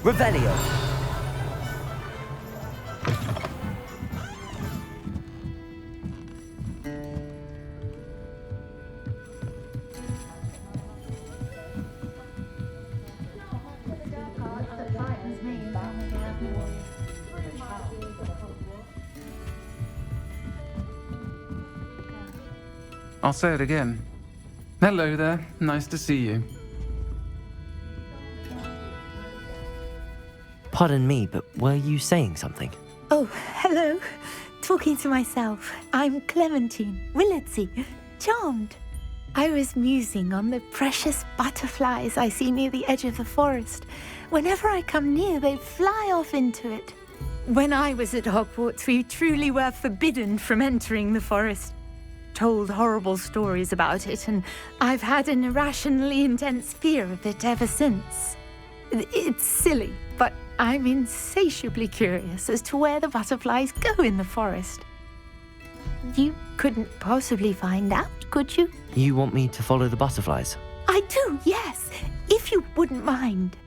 Revelio. I'll say it again. Hello there. Nice to see you. Pardon me, but were you saying something? Oh, hello. Talking to myself. I'm Clementine Willardsey. Charmed. I was musing on the precious butterflies I see near the edge of the forest. Whenever I come near, they fly off into it. When I was at Hogwarts, we truly were forbidden from entering the forest. Told horrible stories about it, and I've had an irrationally intense fear of it ever since. It's silly, but I'm insatiably curious as to where the butterflies go in the forest. You couldn't possibly find out, could you? You want me to follow the butterflies? I do, yes, if you wouldn't mind.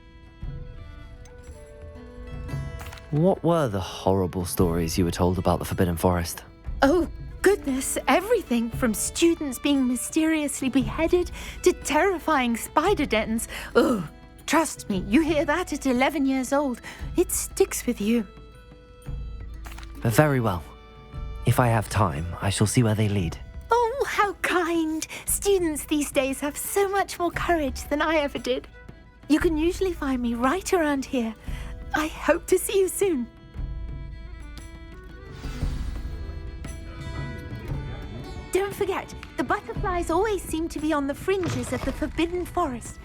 What were the horrible stories you were told about the Forbidden Forest? Oh, goodness, everything from students being mysteriously beheaded to terrifying spider dens. Ugh, trust me, you hear that at 11 years old, it sticks with you. Very well. If I have time, I shall see where they lead. Oh, how kind. Students these days have so much more courage than I ever did. You can usually find me right around here. I hope to see you soon. Don't forget, the butterflies always seem to be on the fringes of the Forbidden Forest.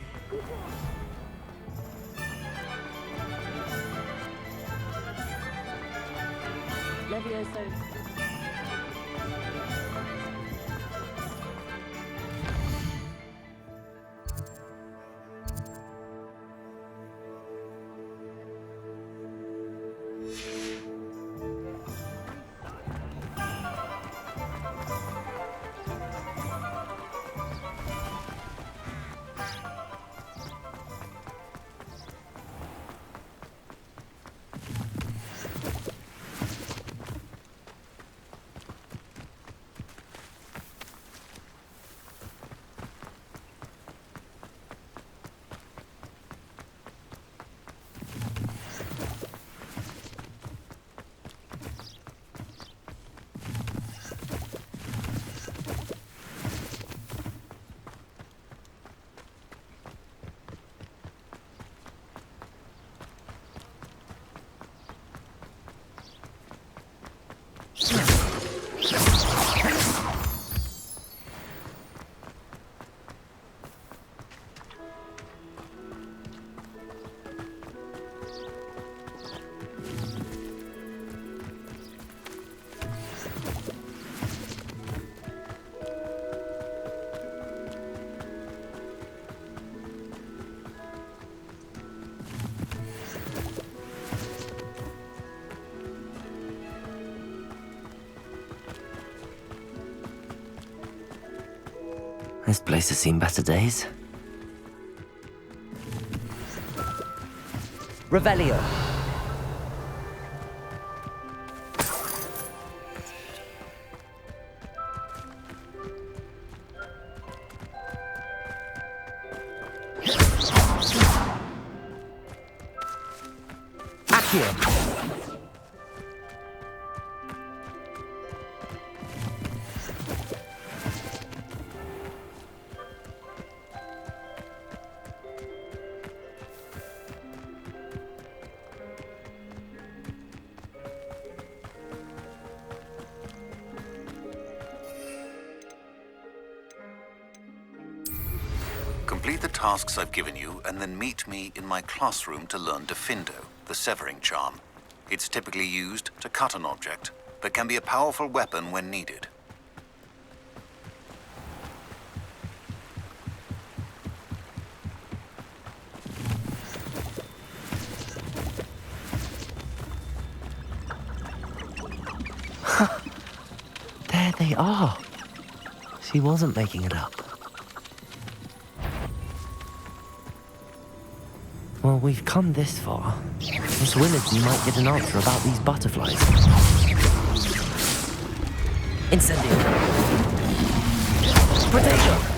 This place has seen better days. Revelio. Accio. Complete the tasks I've given you, and then meet me in my classroom to learn Defindo, the severing charm. It's typically used to cut an object, but can be a powerful weapon when needed. There they are. She wasn't making it up. Well, we've come this far. Miss Willardsey might get an answer about these butterflies. Incendio! Potato!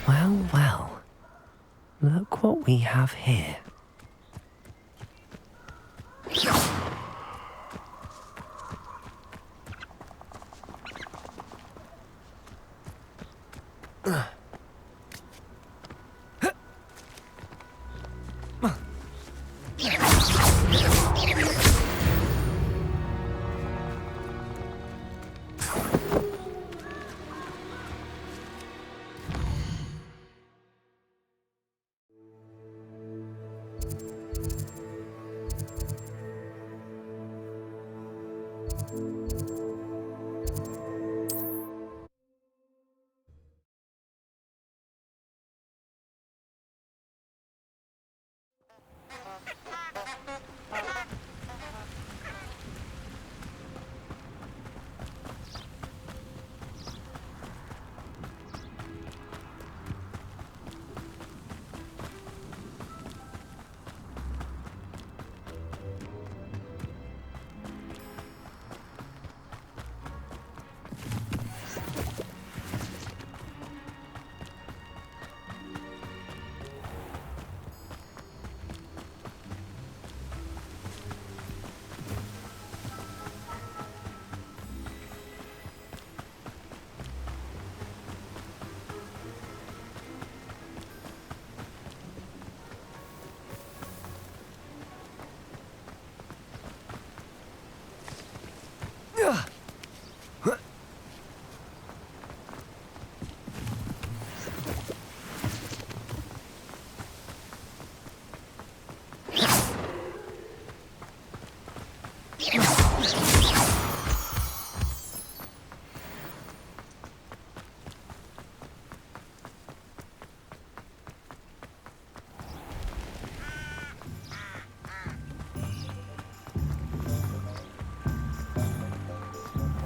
Well, well. Look what we have here.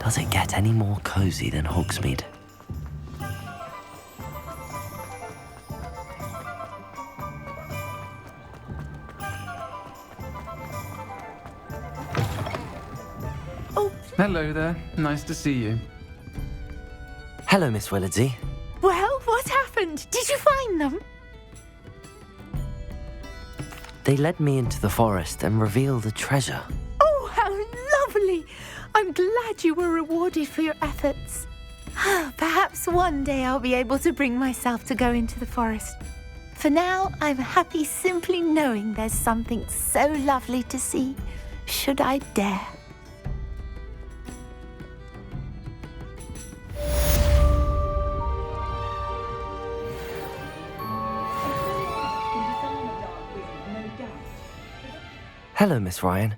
Does it get any more cozy than Hogsmeade? Oh, Hello there. Nice to see you. Hello, Miss Willardsey. well, what happened? Did you find them? They led me into the forest and revealed a treasure. Oh, how lovely! I'm glad you were rewarded for your efforts. Perhaps one day I'll be able to bring myself to go into the forest. For now, I'm happy simply knowing there's something so lovely to see, should I dare. Hello, Miss Ryan.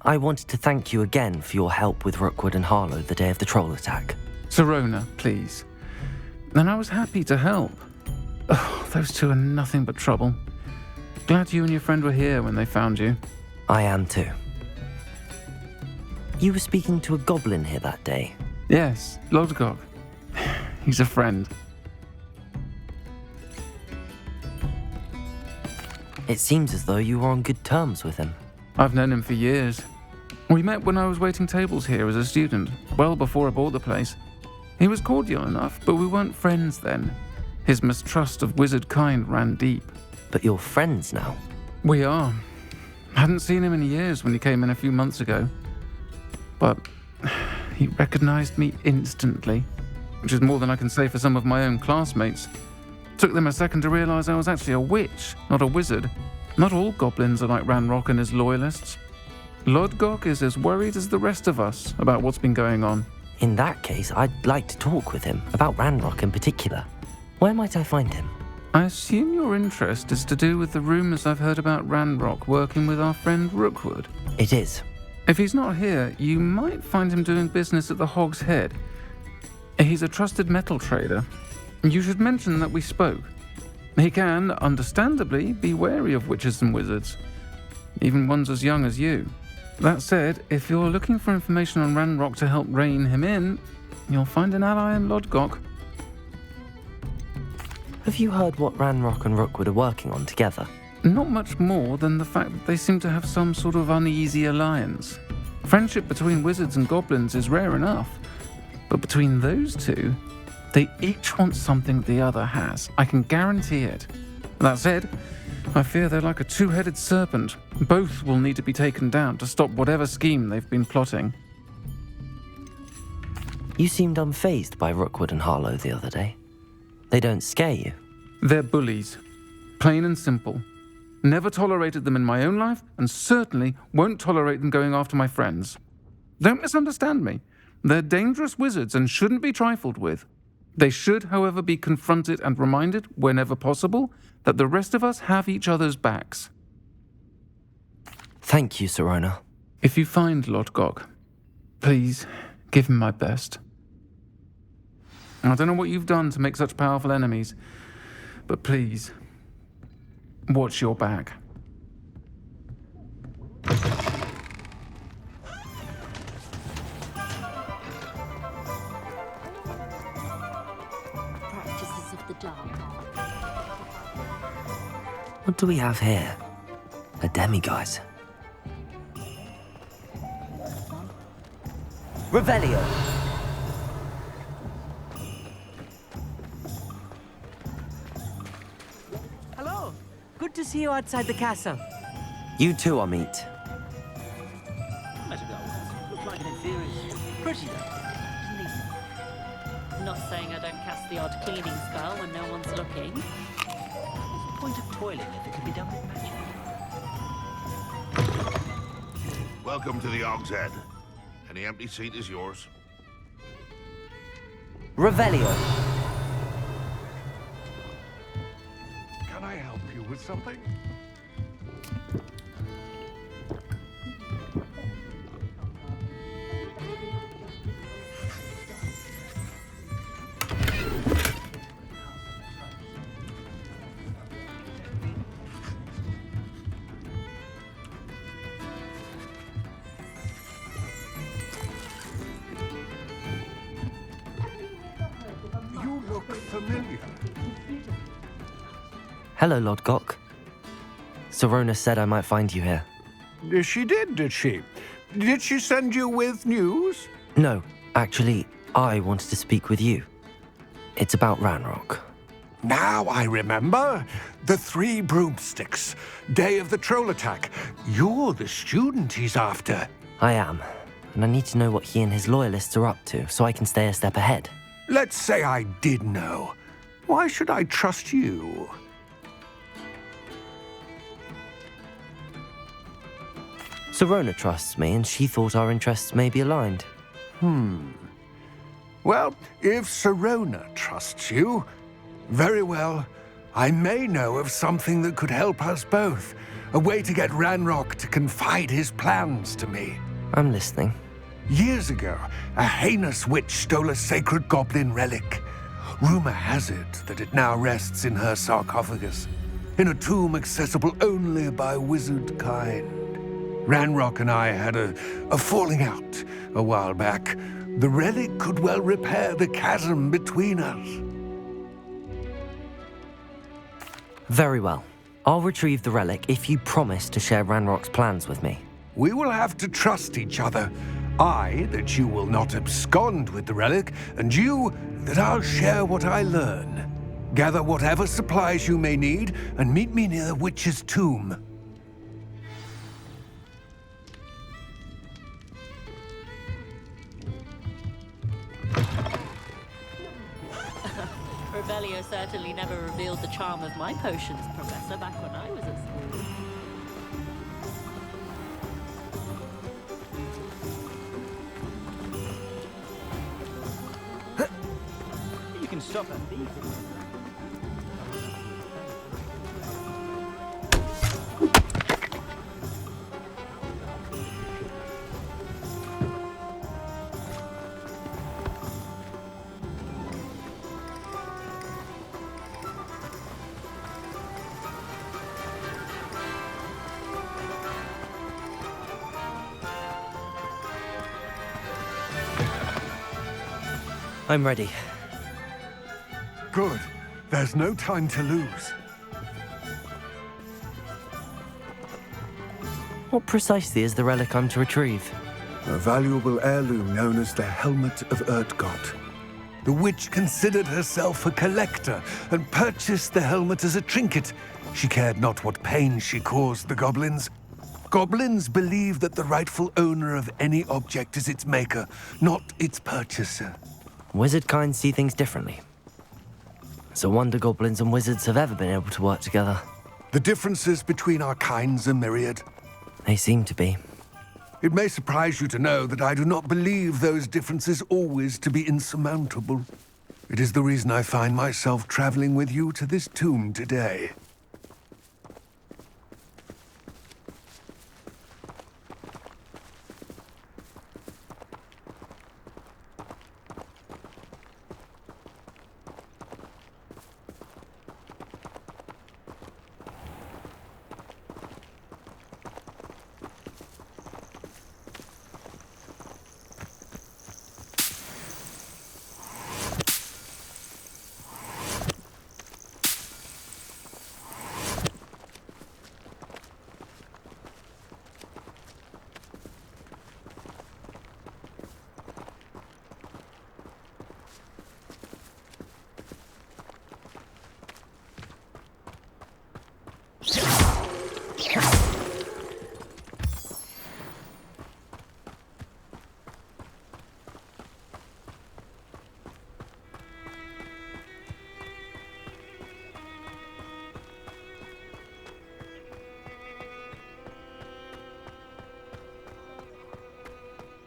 I wanted to thank you again for your help with Rookwood and Harlow the day of the troll attack. Serona, please. And I was happy to help. Oh, those two are nothing but trouble. Glad you and your friend were here when they found you. I am too. You were speaking to a goblin here that day. Yes, Lodgok. He's a friend. It seems as though you were on good terms with him. I've known him for years. We met when I was waiting tables here as a student, well before I bought the place. He was cordial enough, but we weren't friends then. His mistrust of wizard kind ran deep. But you're friends now. We are. Hadn't seen him in years when he came in a few months ago. But he recognized me instantly, which is more than I can say for some of my own classmates. Took them a second to realize I was actually a witch, not a wizard. Not all goblins are like Ranrock and his loyalists. Lodgok is as worried as the rest of us about what's been going on. In that case, I'd like to talk with him, about Ranrock in particular. Where might I find him? I assume your interest is to do with the rumors I've heard about Ranrock working with our friend Rookwood. It is. If he's not here, you might find him doing business at the Hog's Head. He's a trusted metal trader. You should mention that we spoke. He can, understandably, be wary of witches and wizards, even ones as young as you. That said, if you're looking for information on Ranrock to help rein him in, you'll find an ally in Lodgok. Have you heard what Ranrock and Rookwood are working on together? Not much more than the fact that they seem to have some sort of uneasy alliance. Friendship between wizards and goblins is rare enough, but between those two, they each want something the other has. I can guarantee it. That said, I fear they're like a two-headed serpent. Both will need to be taken down to stop whatever scheme they've been plotting. You seemed unfazed by Rookwood and Harlow the other day. They don't scare you. They're bullies. Plain and simple. Never tolerated them in my own life, and certainly won't tolerate them going after my friends. Don't misunderstand me. They're dangerous wizards and shouldn't be trifled with. They should, however, be confronted and reminded, whenever possible, that the rest of us have each other's backs. Thank you, Sirona. If you find Lodgok, please give him my best. I don't know what you've done to make such powerful enemies, but please, watch your back. Practices of the dark. What do we have here? A demiguise. Revelio! Hello. Good to see you outside the castle. You too, Amit. Met a girl once. Looked like an inferior. Pretty though. Not saying I don't cast the odd cleaning spell when no one's looking. What's the point of toiling if it can be done with magic? Welcome to the Hog's Head. Any empty seat is yours. Revelio! Can I help you with something? You look familiar. Hello, Lodgok. Sirona said I might find you here. She did she? Did she send you with news? No, actually, I wanted to speak with you. It's about Ranrock. Now I remember. The 3 broomsticks. Day of the troll attack. You're the student he's after. I am, and I need to know what he and his loyalists are up to so I can stay a step ahead. Let's say I did know. Why should I trust you? Sirona trusts me, and she thought our interests may be aligned. Well, if Sirona trusts you, very well. I may know of something that could help us both. A way to get Ranrock to confide his plans to me. I'm listening. Years ago, a heinous witch stole a sacred goblin relic. Rumor has it that it now rests in her sarcophagus, in a tomb accessible only by wizard kind. Ranrock and I had a falling out a while back. The relic could well repair the chasm between us. Very well. I'll retrieve the relic if you promise to share Ranrock's plans with me. We will have to trust each other. I, that you will not abscond with the relic, and you, that I'll share what I learn. Gather whatever supplies you may need and meet me near the witch's tomb. Revelio certainly never revealed the charm of my potions, Professor, back when I was at school. You can stop a thief. I'm ready. Good. There's no time to lose. What precisely is the relic I'm to retrieve? A valuable heirloom known as the Helmet of Urtgott. The witch considered herself a collector and purchased the helmet as a trinket. She cared not what pain she caused the goblins. Goblins believe that the rightful owner of any object is its maker, not its purchaser. Wizard kind see things differently. It's a wonder goblins and wizards have ever been able to work together. The differences between our kinds are myriad. They seem to be. It may surprise you to know that I do not believe those differences always to be insurmountable. It is the reason I find myself traveling with you to this tomb today.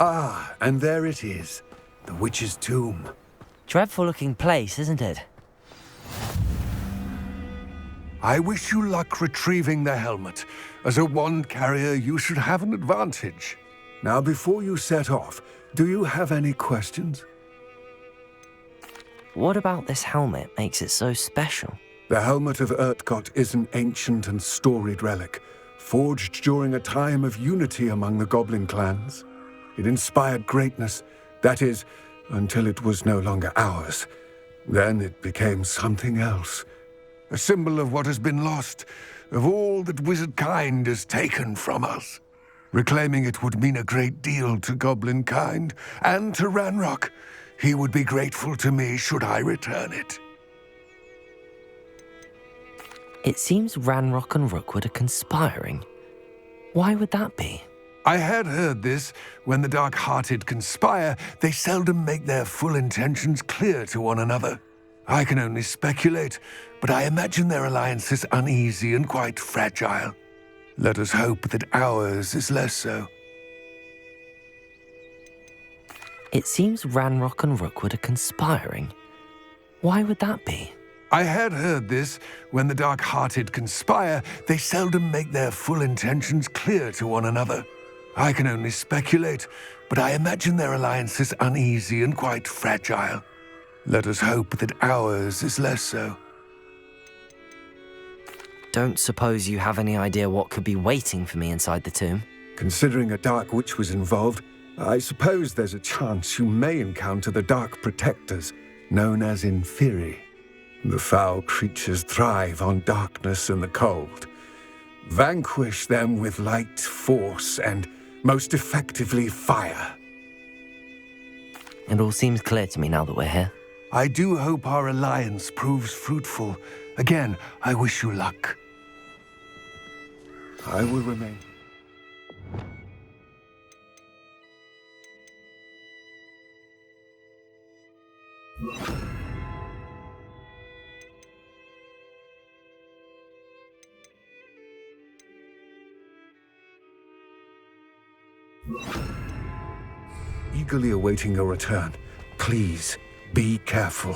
Ah, and there it is, the witch's tomb. Dreadful looking place, isn't it? I wish you luck retrieving the helmet. As a wand carrier, you should have an advantage. Now, before you set off, do you have any questions? What about this helmet makes it so special? The Helmet of Urtgott is an ancient and storied relic, forged during a time of unity among the goblin clans. It inspired greatness, that is, until it was no longer ours. Then it became something else. A symbol of what has been lost, of all that wizard kind has taken from us. Reclaiming it would mean a great deal to goblin kind, and to Ranrock. He would be grateful to me should I return it. It seems Ranrock and Rookwood are conspiring. Why would that be? I had heard this. When the dark-hearted conspire, they seldom make their full intentions clear to one another. I can only speculate, but I imagine their alliance is uneasy and quite fragile. Let us hope that ours is less so. It seems Ranrock and Rookwood are conspiring. Why would that be? I had heard this. When the dark-hearted conspire, they seldom make their full intentions clear to one another. I can only speculate, but I imagine their alliance is uneasy and quite fragile. Let us hope that ours is less so. Don't suppose you have any idea what could be waiting for me inside the tomb? Considering a dark witch was involved, I suppose there's a chance you may encounter the Dark Protectors, known as Inferi. The foul creatures thrive on darkness and the cold. Vanquish them with light, force, and most effectively fire. It all seems clear to me now that we're here. I do hope our alliance proves fruitful. Again, I wish you luck. I will remain. Eagerly awaiting your return. Please, be careful.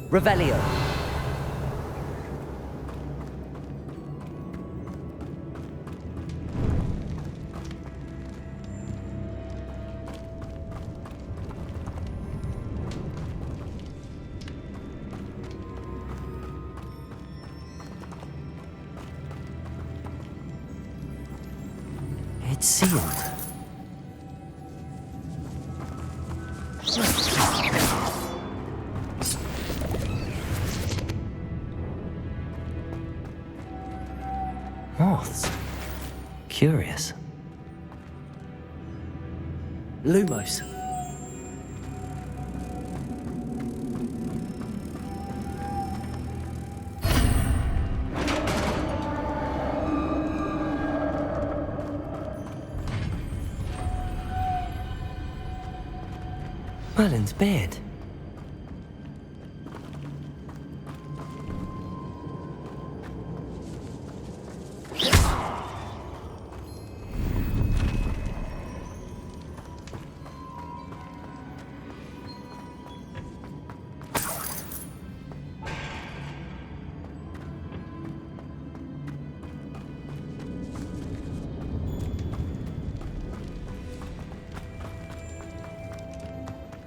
Revelio. It's sealed. Moths. Curious. Lumos. Merlin's beard.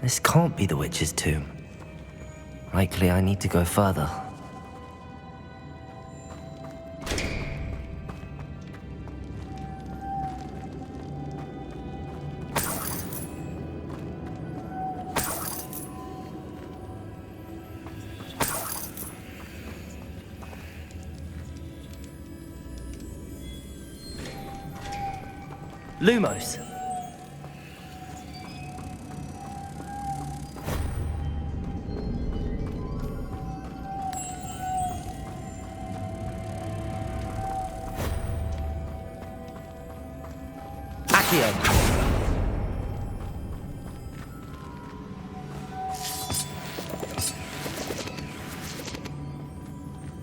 This can't be the witch's tomb. Likely I need to go further. Lumos.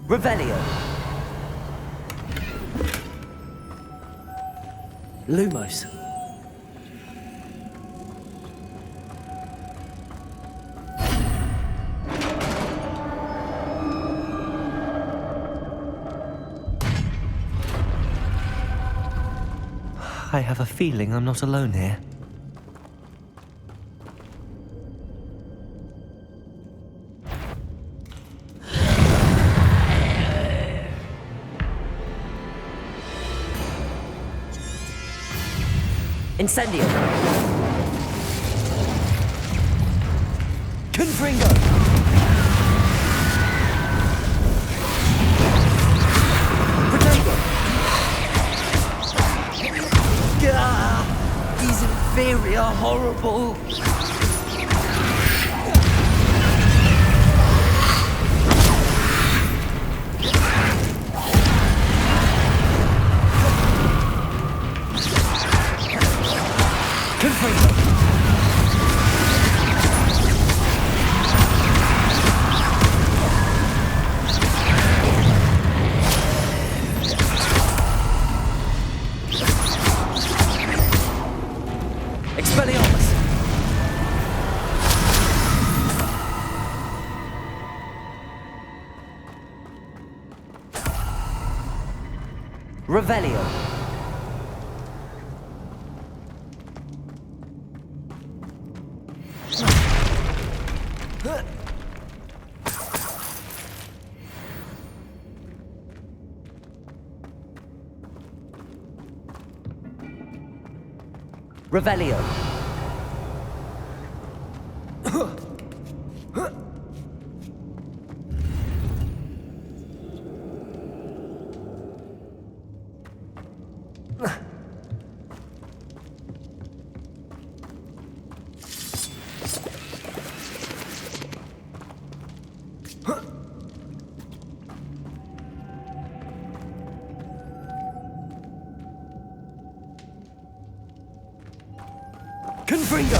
Revelio. Lumos. I have a feeling I'm not alone here. Incendio. Confringo. Protego. Gah! These inferior, horrible. Expelliarmus! Revelio! Revelio! Confringo!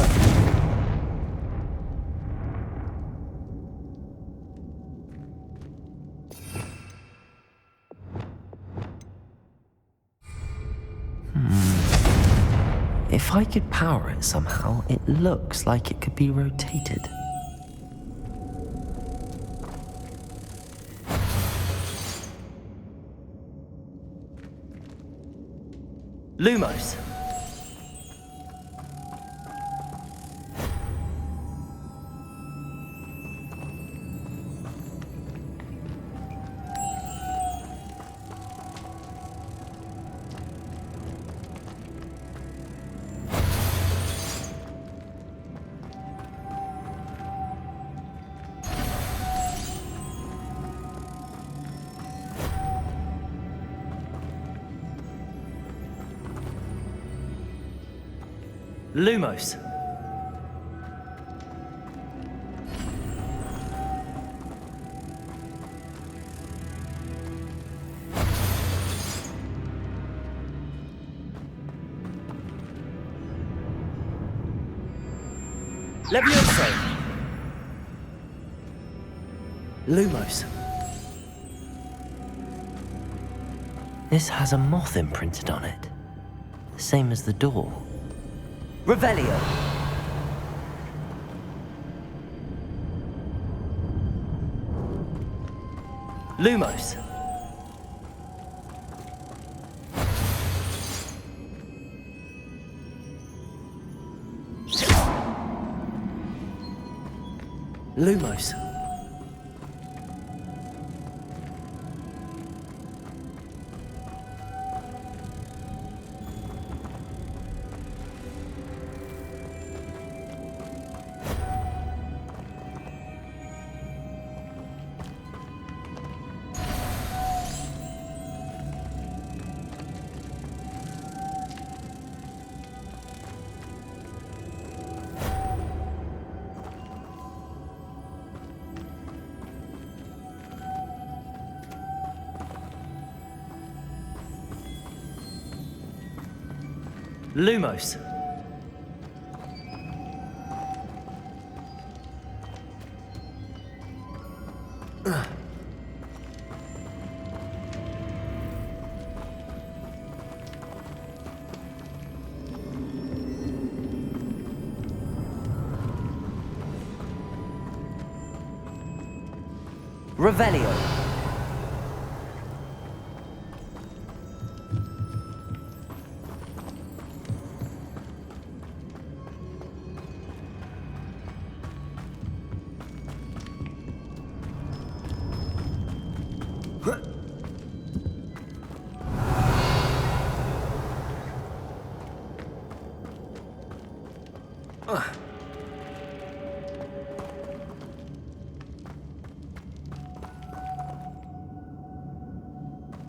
If I could power it somehow, it looks like it could be rotated. Lumos. Lumos. Levioso. Lumos. This has a moth imprinted on it, the same as the door. Revelio. Lumos. Lumos. Lumos. Revelio.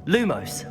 Lumos.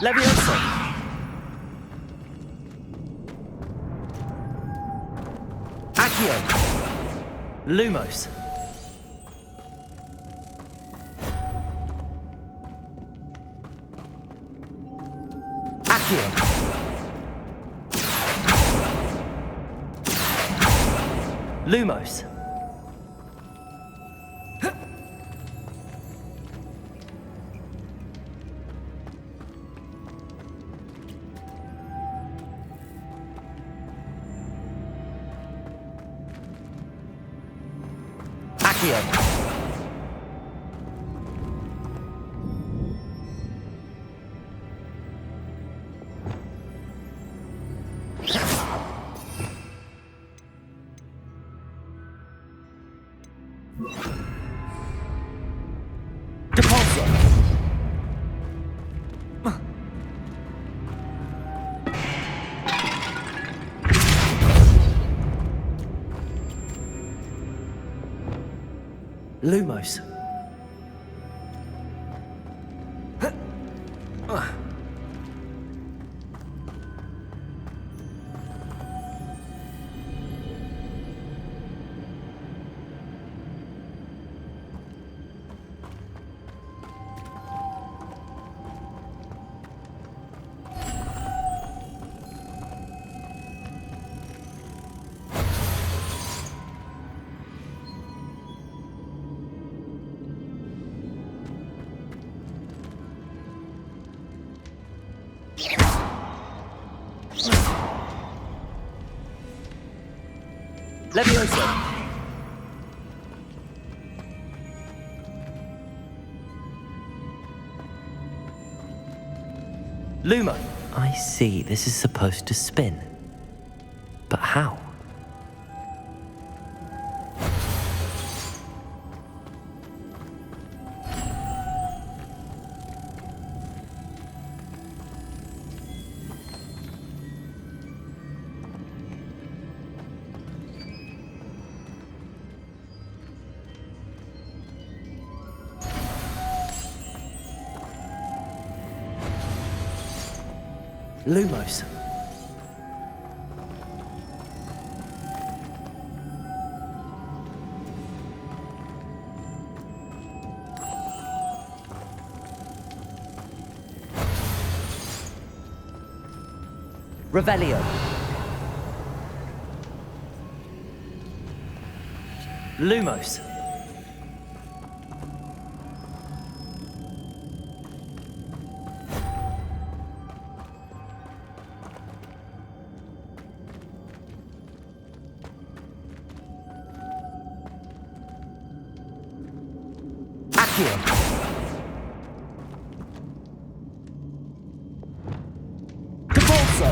Levioso. Accio. Lumos. Accio. Lumos. Accio. Depulso. Lumos. Levioso. Lumo. I see, this is supposed to spin. But how? Lumos. Revelio. Lumos. Accio. Depulso.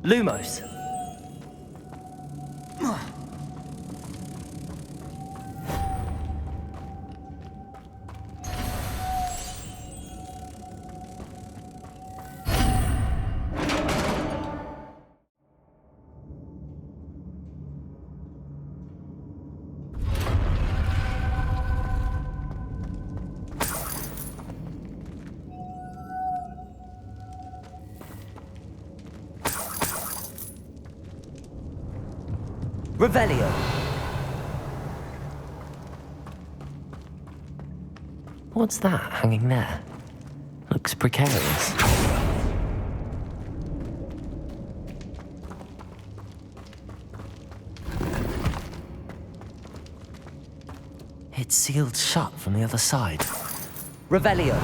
Lumos. Revelio. What's that hanging there? Looks precarious. It's sealed shut from the other side. Revelio.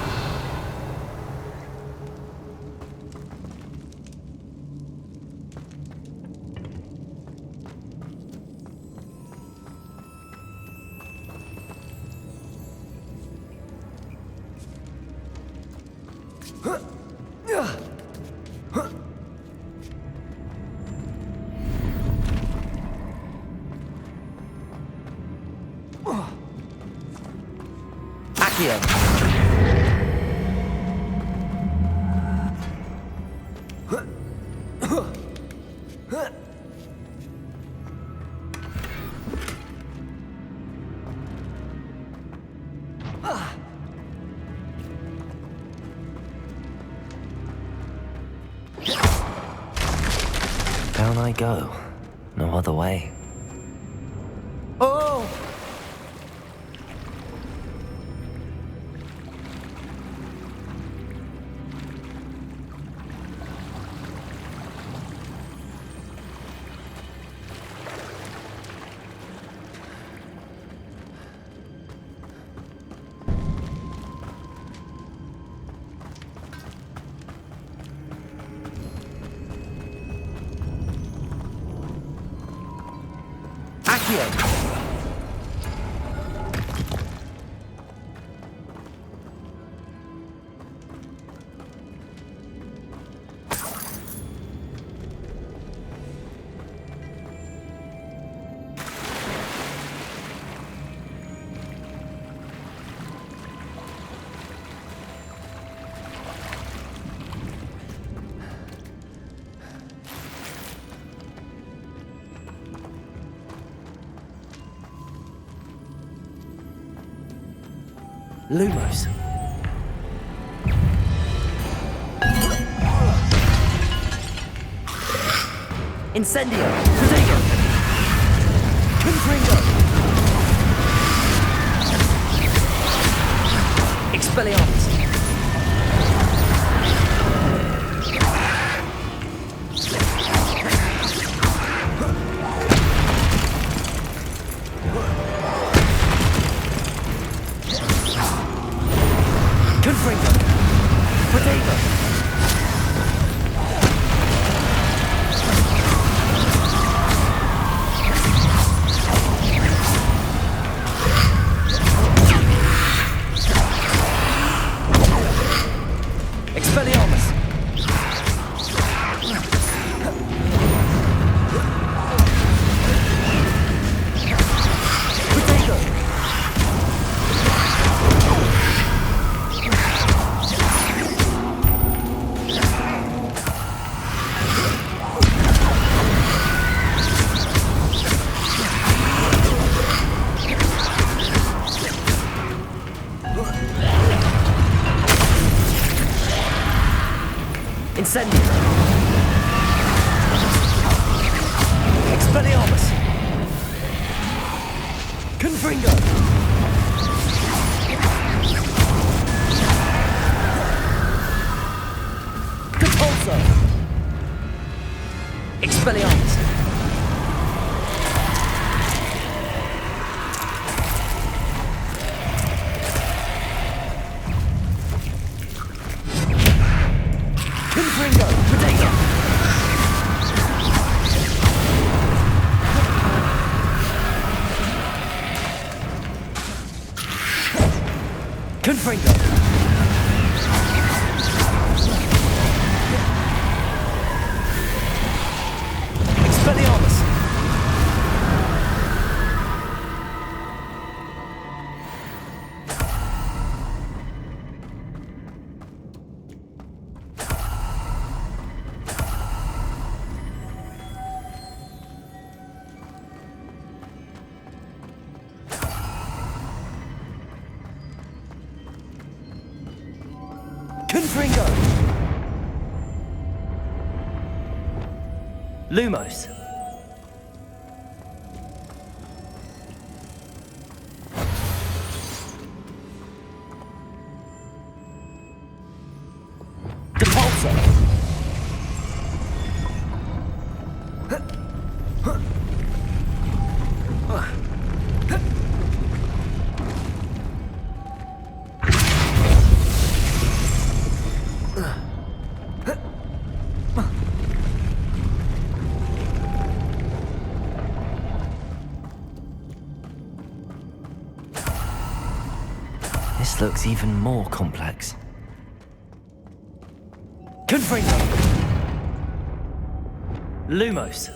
Accio. Down I go. No other way. Oh! Accio. Lumos. Incendio. Protego. Confringo. Expelliarmus. Confringo. Protego. Expelliarmus. Protego. Incendio. Expelliarmus. Confringo. Depulso. Expelliarmus. Confringo. Protego. Confringo. Expelliarmus. Confringo. Lumos. Depulso. This looks even more complex. Confringo. Lumos.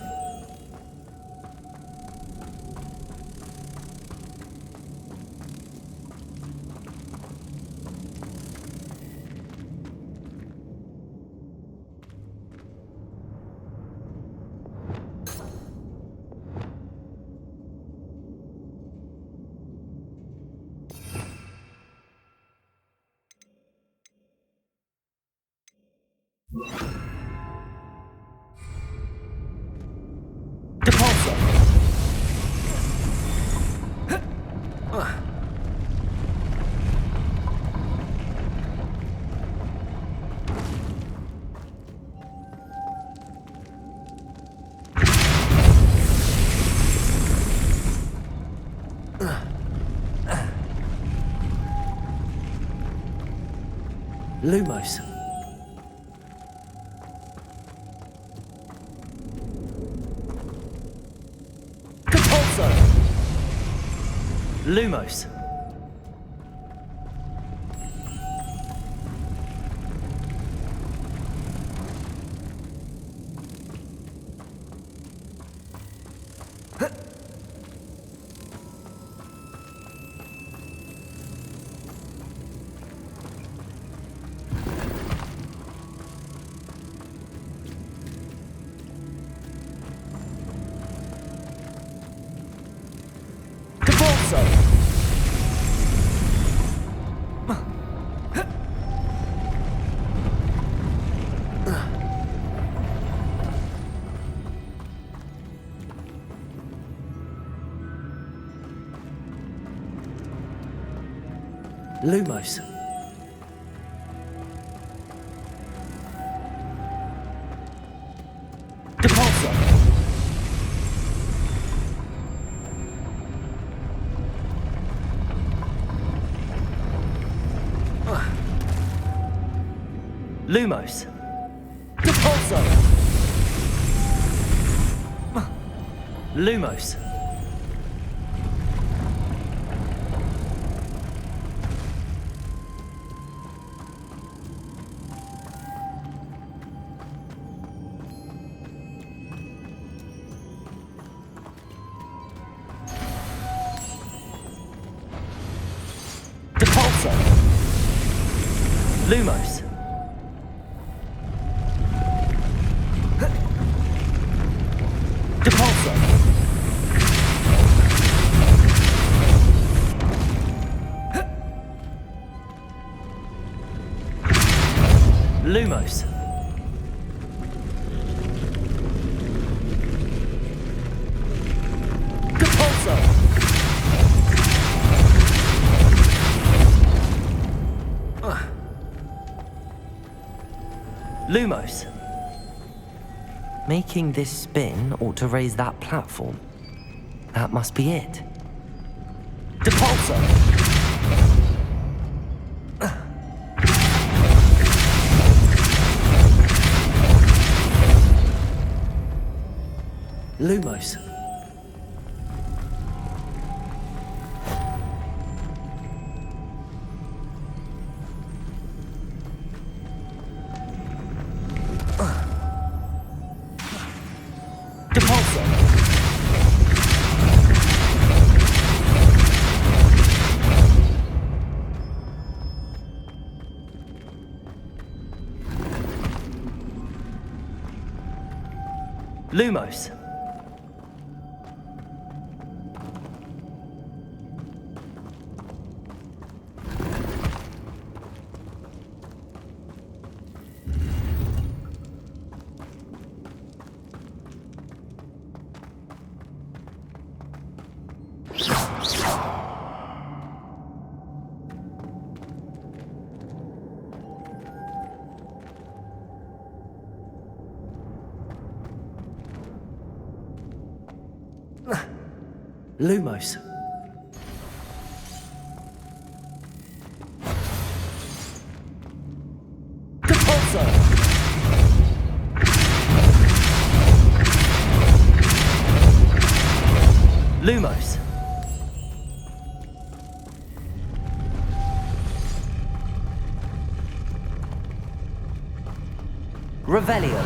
Depulso. Lumos. Depulso. Lumos. Lumos. Depulso. Lumos. Depulso. Lumos. Depulso. Lumos. Depulso. Lumos. Depulso. Lumos. Making this spin ought to raise that platform. That must be it. Depulso. Lumos. Depulso. Lumos. Lumos. Depulso. Lumos. Revelio.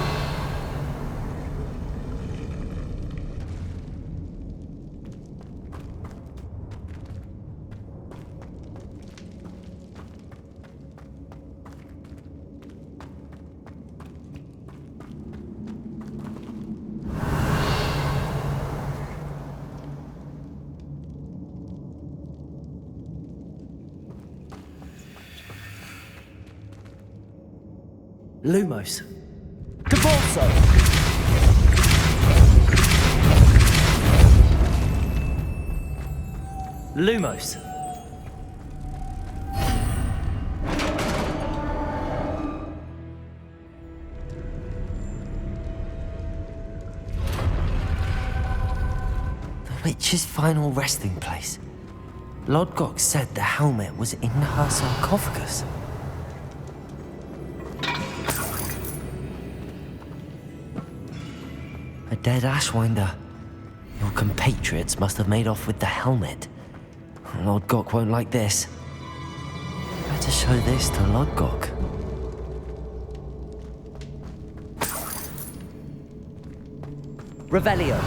Lumos. Depulso. Lumos. The witch's final resting place. Lodgok said the helmet was in her sarcophagus. A dead Ashwinder. Your compatriots must have made off with the helmet. Lord Gok won't like this. Better show this to Lord Gok. Revelio.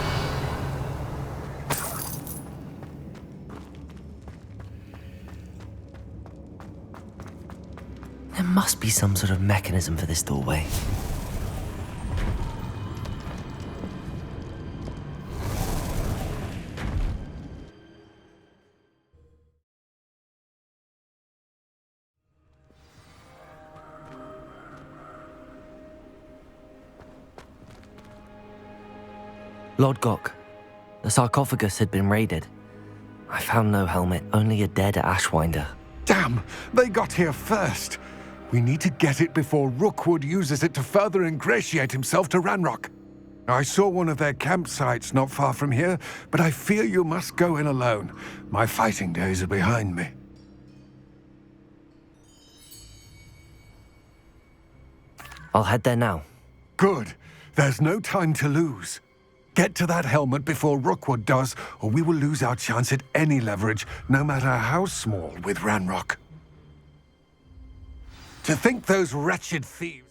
There must be some sort of mechanism for this doorway. Lord Gok, the sarcophagus had been raided. I found no helmet, only a dead Ashwinder. Damn! They got here first! We need to get it before Rookwood uses it to further ingratiate himself to Ranrock. I saw one of their campsites not far from here, but I fear you must go in alone. My fighting days are behind me. I'll head there now. Good. There's no time to lose. Get to that helmet before Rookwood does, or we will lose our chance at any leverage, no matter how small, with Ranrock. To think those wretched thieves...